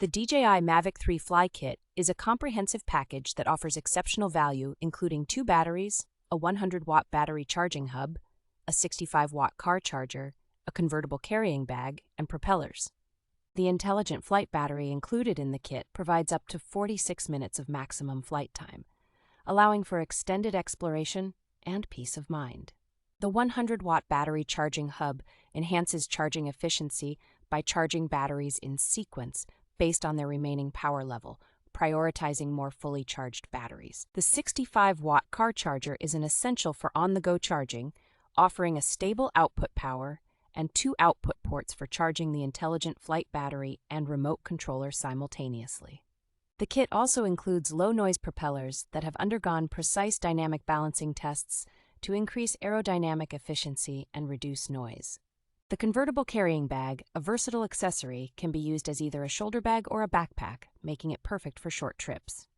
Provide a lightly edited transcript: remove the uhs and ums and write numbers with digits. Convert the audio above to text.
The DJI Mavic 3 Fly Kit is a comprehensive package that offers exceptional value, including 2 batteries, a 100-watt battery charging hub, a 65-watt car charger, a convertible carrying bag, and propellers. The intelligent flight battery included in the kit provides up to 46 minutes of maximum flight time, allowing for extended exploration and peace of mind. The 100-watt battery charging hub enhances charging efficiency by charging batteries in sequence based on their remaining power level, prioritizing more fully charged batteries. The 65-watt car charger is an essential for on-the-go charging, offering a stable output power and 2 output ports for charging the intelligent flight battery and remote controller simultaneously. The kit also includes low-noise propellers that have undergone precise dynamic balancing tests to increase aerodynamic efficiency and reduce noise. The convertible carrying bag, a versatile accessory, can be used as either a shoulder bag or a backpack, making it perfect for short trips.